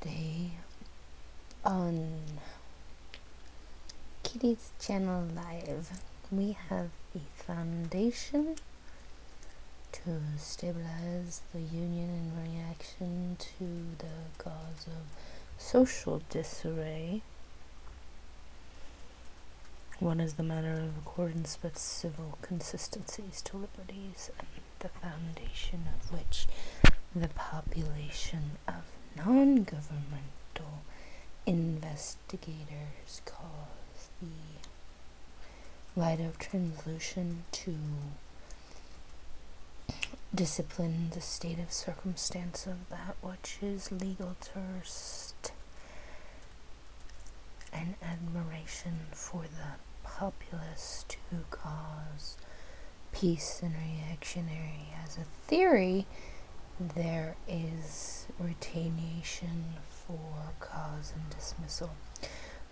Today on Kitty's channel live, we have the foundation to stabilize the union in reaction to the cause of social disarray. One is the matter of accordance with civil consistencies to liberties, and the foundation of which the population of non-governmental investigators cause the light of translution to discipline the state of circumstance of that which is legal terst, and admiration for the populace to cause peace and reactionary. As a theory, there is retaliation for cause and dismissal,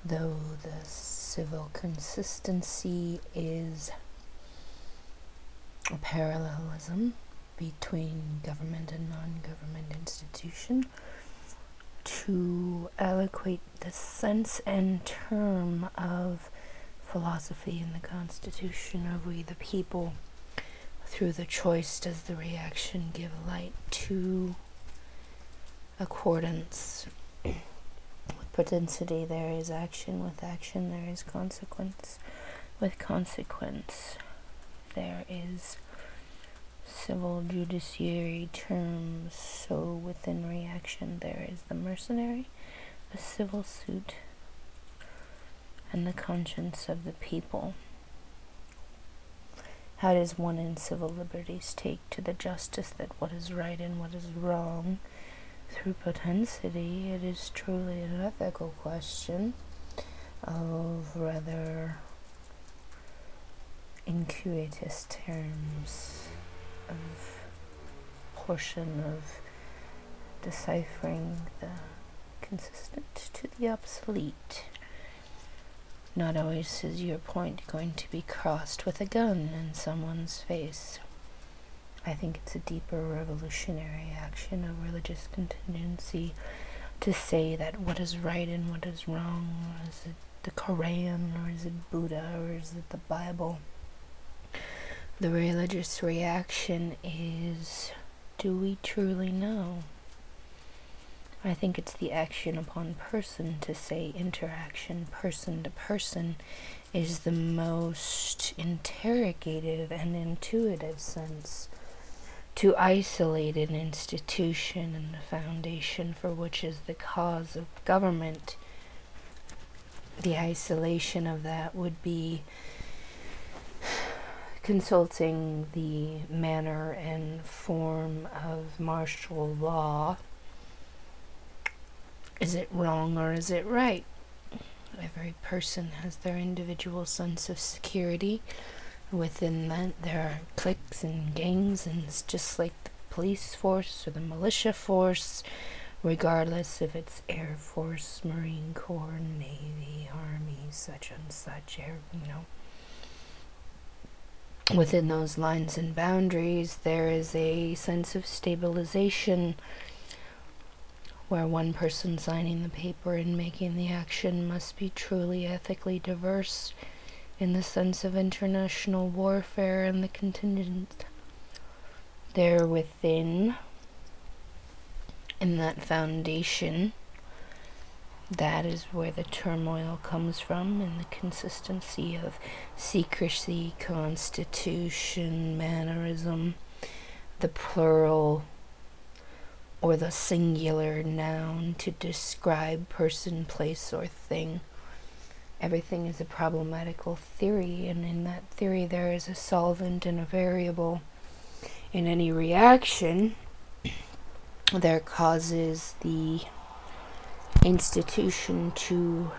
though the civil consistency is a parallelism between government and non-government institution to allocate the sense and term of philosophy in the Constitution of we the people. Through the choice does the reaction give light to accordance. With potentiality there is action, with action there is consequence, with consequence there is civil judiciary terms, so within reaction there is the mercenary, the civil suit, and the conscience of the people. How does one in civil liberties take to the justice that what is right and what is wrong through potentiality? It is truly an ethical question of rather incuitous terms of portion of deciphering the consistent to the obsolete. Not always is your point going to be crossed with a gun in someone's face. I think it's a deeper revolutionary action of religious contingency to say that what is right and what is wrong. Is it the Quran, or is it Buddha, or is it the Bible? The religious reaction is, do we truly know? I think it's the action upon person to say interaction person to person is the most interrogative and intuitive sense to isolate an institution and the foundation for which is the cause of government. The isolation of that would be consulting the manner and form of martial law. Is it wrong or is it right? Every person has their individual sense of security. Within that, there are cliques and gangs, and it's just like the police force or the militia force, regardless if it's Air Force, Marine Corps, Navy, Army, such and such, Within those lines and boundaries, there is a sense of stabilization where one person signing the paper and making the action must be truly ethically diverse in the sense of international warfare and the contingent there within. In that foundation, that is where the turmoil comes from, in the consistency of secrecy, constitution, mannerism, the plural or the singular noun to describe person, place, or thing. Everything is a problematical theory, and in that theory there is a solvent and a variable. In any reaction, there causes the institution to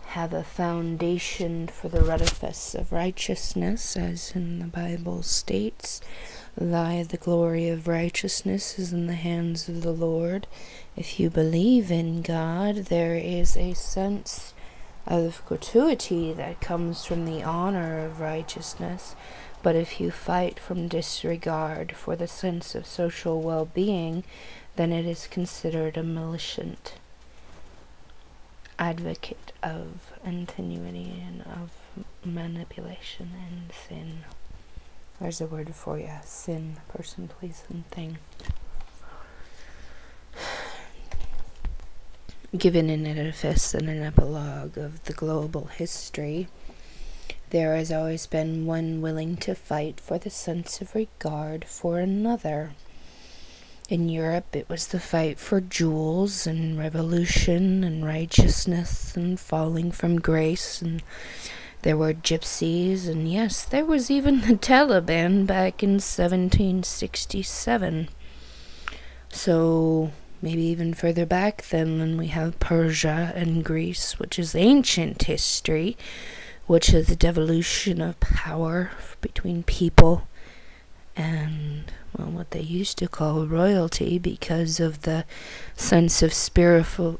have a foundation for the edifice of righteousness, as in the Bible states, the glory of righteousness is in the hands of the Lord. If you believe in God, there is a sense of gratuity that comes from the honor of righteousness. But if you fight from disregard for the sense of social well-being, then it is considered a malicious advocate of continuity and of manipulation and sin. There's a word for you. Sin, person, place, and thing. Given an edifice and an epilogue of the global history, there has always been one willing to fight for the sense of regard for another. In Europe, it was the fight for jewels and revolution and righteousness and falling from grace, and there were gypsies, and yes, there was even the Taliban back in 1767. So maybe even further back then we have Persia and Greece, which is ancient history, which is the devolution of power between people and, well, what they used to call royalty, because of the sense of spiritual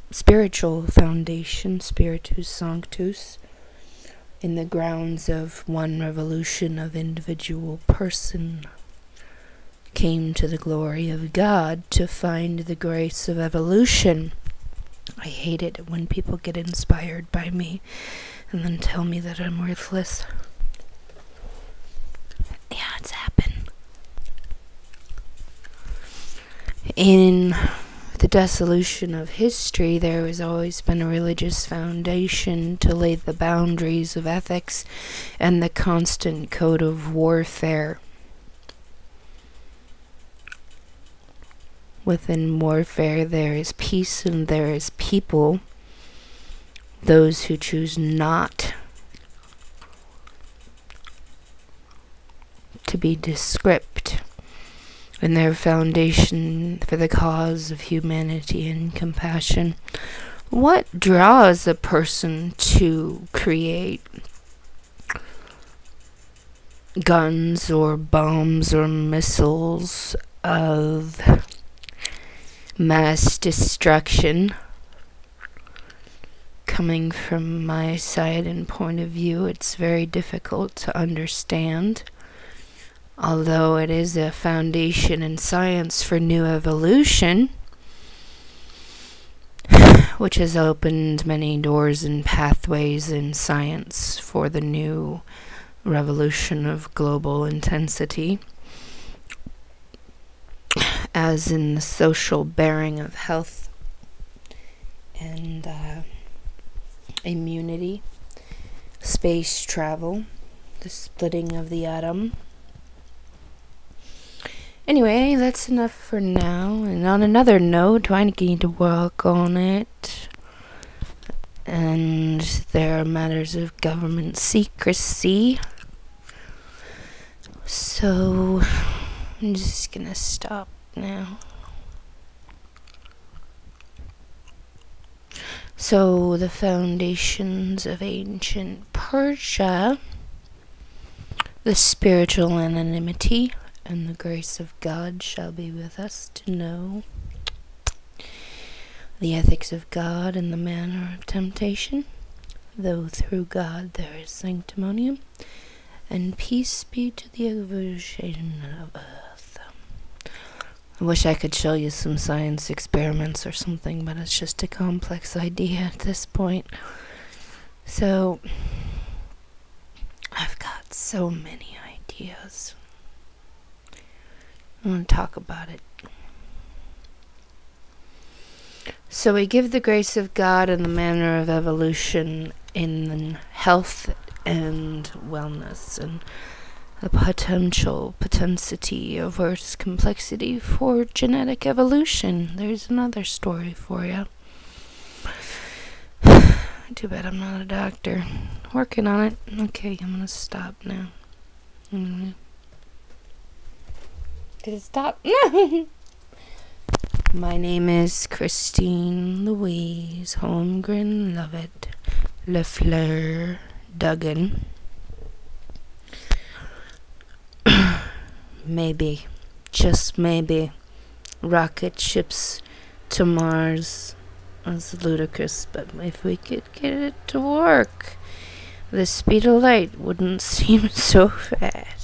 foundation, spiritus sanctus, in the grounds of one revolution of individual person came to the glory of God to find the grace of evolution. I hate it when people get inspired by me and then tell me that I'm worthless. Yeah, it's happened. In the dissolution of history, there has always been a religious foundation to lay the boundaries of ethics and the constant code of warfare. Within warfare, there is peace and there is people. Those who choose not to be descript in their foundation for the cause of humanity and compassion. What draws a person to create guns or bombs or missiles of mass destruction? Coming from my side and point of view, it's very difficult to understand. Although it is a foundation in science for new evolution, which has opened many doors and pathways in science for the new revolution of global intensity, as in the social bearing of health and immunity, space travel, the splitting of the atom. Anyway, that's enough for now. And on another note, I need to work on it. And there are matters of government secrecy. So I'm just gonna stop now. So the foundations of ancient Persia, the spiritual anonymity and the grace of God shall be with us to know the ethics of God and the manner of temptation, though through God there is sanctimonium, and peace be to the evolution of earth. I wish I could show you some science experiments or something, but it's just a complex idea at this point. So I've got so many ideas. I want to talk about it. So we give the grace of God and the manner of evolution in health and wellness, and the potentiality of Earth's complexity for genetic evolution. There's another story for you. Too bad I'm not a doctor. Working on it. Okay, I'm gonna stop now. Did it stop? My name is Christine Louise Holmgren Lovett LeFleur Duggan. Maybe, just maybe, rocket ships to Mars is ludicrous, but if we could get it to work, the speed of light wouldn't seem so fast.